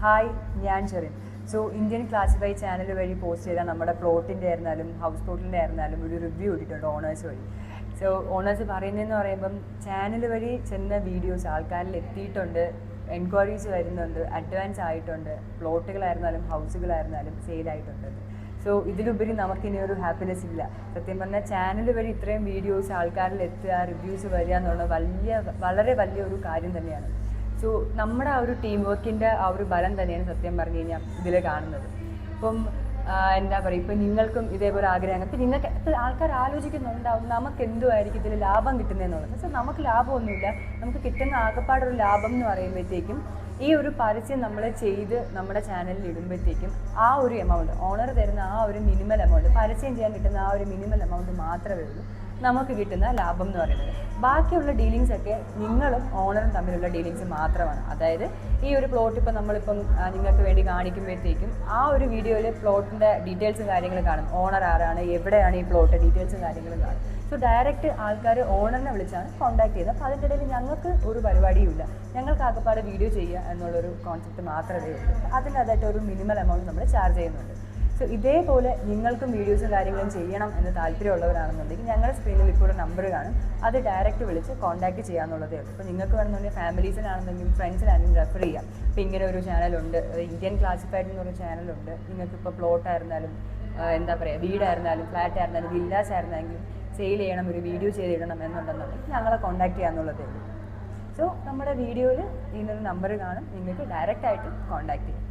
Hi, ഞാൻ ചെറിൻ. So Indian classify channel വഴി post ചെയ്താൽ നമ്മുടെ പ്ലോട്ടിൻ്റെ ആയിരുന്നാലും ഹൗസ് പ്ലോട്ടിൻ്റെ ആയിരുന്നാലും ഒരു റിവ്യൂ ഇട്ടിട്ടുണ്ട് ഓണേഴ്സ് വഴി. സോ ഓണേഴ്സ് പറയുന്നതെന്ന് പറയുമ്പം ചാനൽ വഴി ചെന്ന വീഡിയോസ് ആൾക്കാരിൽ എത്തിയിട്ടുണ്ട്, എൻക്വയറീസ് വരുന്നുണ്ട്, അഡ്വാൻസ് ആയിട്ടുണ്ട്, പ്ലോട്ടുകളായിരുന്നാലും ഹൗസുകളായിരുന്നാലും സെയിലായിട്ടുണ്ട്. സോ ഇതിലുപരി നമുക്കിനി ഒരു ഹാപ്പിനെസ് ഇല്ല. സത്യം പറഞ്ഞാൽ ചാനൽ വഴി ഇത്രയും വീഡിയോസ് ആൾക്കാരിൽ എത്തുക, റിവ്യൂസ് വരിക എന്നുള്ളത് വളരെ വലിയൊരു കാര്യം തന്നെയാണ്. സോ നമ്മുടെ ആ ഒരു ടീം വർക്കിൻ്റെ ആ ഒരു ബലം തന്നെയാണ് സത്യം പറഞ്ഞു കഴിഞ്ഞാൽ ഇതിൽ കാണുന്നത്. ഇപ്പം എന്താ പറയുക, ഇപ്പം നിങ്ങൾക്കും ഇതേപോലെ ആഗ്രഹം, ഇപ്പം നിങ്ങൾക്ക് ഇപ്പോൾ ആൾക്കാർ ആലോചിക്കുന്നുണ്ടാവും നമുക്ക് എന്തുമായിരിക്കും ഇതിൽ ലാഭം കിട്ടുന്നതെന്നുള്ളത്. സോ നമുക്ക് ലാഭമൊന്നുമില്ല. നമുക്ക് കിട്ടുന്ന ആകെപ്പാടൊരു ലാഭം എന്ന് പറയുമ്പോഴത്തേക്കും ഈ ഒരു പരസ്യം നമ്മൾ ചെയ്ത് നമ്മുടെ ചാനലിൽ ഇടുമ്പോഴത്തേക്കും ആ ഒരു എമൗണ്ട്, ഓണർ തരുന്ന ആ ഒരു മിനിമൽ എമൗണ്ട്, പരസ്യം ചെയ്യാൻ കിട്ടുന്ന ആ ഒരു മിനിമൽ എമൗണ്ട് മാത്രമേ ഉള്ളൂ നമുക്ക് കിട്ടുന്ന ലാഭം എന്ന് പറയുന്നത്. ബാക്കിയുള്ള ഡീലിങ്സൊക്കെ നിങ്ങളും ഓണറും തമ്മിലുള്ള ഡീലിങ്സ് മാത്രമാണ്. അതായത് ഈ ഒരു പ്ലോട്ട് ഇപ്പോൾ നമ്മളിപ്പം നിങ്ങൾക്ക് വേണ്ടി കാണിക്കുമ്പോഴത്തേക്കും ആ ഒരു വീഡിയോയിൽ പ്ലോട്ടിൻ്റെ ഡീറ്റെയിൽസും കാര്യങ്ങളും കാണും. ഓണർ ആരാണ്, എവിടെയാണ് ഈ പ്ലോട്ട്, ഡീറ്റെയിൽസും കാര്യങ്ങളും കാണും. സോ ഡയറക്റ്റ് ആൾക്കാർ ഓണറിനെ വിളിച്ചാണ് കോൺടാക്ട് ചെയ്യുന്നത്. അപ്പോൾ അതിൻ്റെ ഇടയിൽ ഞങ്ങൾക്ക് ഒരു പരിപാടിയുമില്ല. ഞങ്ങൾക്ക് ആകെപ്പാടെ വീഡിയോ ചെയ്യുക എന്നുള്ളൊരു കോൺസെപ്റ്റ് മാത്രമേ ഉള്ളൂ. അതിനകത്തായിട്ട് ഒരു മിനിമൽ എമൗണ്ട് നമ്മൾ ചാർജ് ചെയ്യുന്നുണ്ട്. സോ ഇതേപോലെ നിങ്ങൾക്കും വീഡിയോസും കാര്യങ്ങളും ചെയ്യണം എന്ന് താല്പര്യമുള്ളവരാണെന്നുണ്ടെങ്കിൽ ഞങ്ങളുടെ സ്ക്രീനിൽ ഇപ്പോൾ ഒരു നമ്പർ കാണും. അത് ഡയറക്റ്റ് വിളിച്ച് കോൺടാക്ട് ചെയ്യാമെന്നുള്ളതേ ഉള്ളൂ. ഇപ്പോൾ നിങ്ങൾക്ക് വേണമെന്നുണ്ടെങ്കിൽ ഫാമിലീസിനാണെന്നെങ്കിലും ഫ്രണ്ട്സിനാണെങ്കിലും റെഫർ ചെയ്യാം. ഇപ്പോൾ ഇങ്ങനെ ഒരു ചാനലുണ്ട്, ഇന്ത്യൻ ക്ലാസിഫൈഡ് എന്നൊരു ചാനലുണ്ട്. നിങ്ങൾക്കിപ്പോൾ പ്ലോട്ടായിരുന്നാലും എന്താ പറയുക, വീടായിരുന്നാലും ഫ്ലാറ്റ് ആയിരുന്നാലും വില്ലാസ് ആയിരുന്നെങ്കിലും സെയിൽ ചെയ്യണം, ഒരു വീഡിയോ ചെയ്തിടണം എന്നുണ്ടെന്നുണ്ടെങ്കിൽ ഞങ്ങളെ കോൺടാക്ട് ചെയ്യാമെന്നുള്ളതേ ഉള്ളൂ. സോ നമ്മുടെ വീഡിയോയിൽ ഇതിനൊരു നമ്പർ കാണും, നിങ്ങൾക്ക് ഡയറക്റ്റായിട്ട് കോൺടാക്ട് ചെയ്യാം.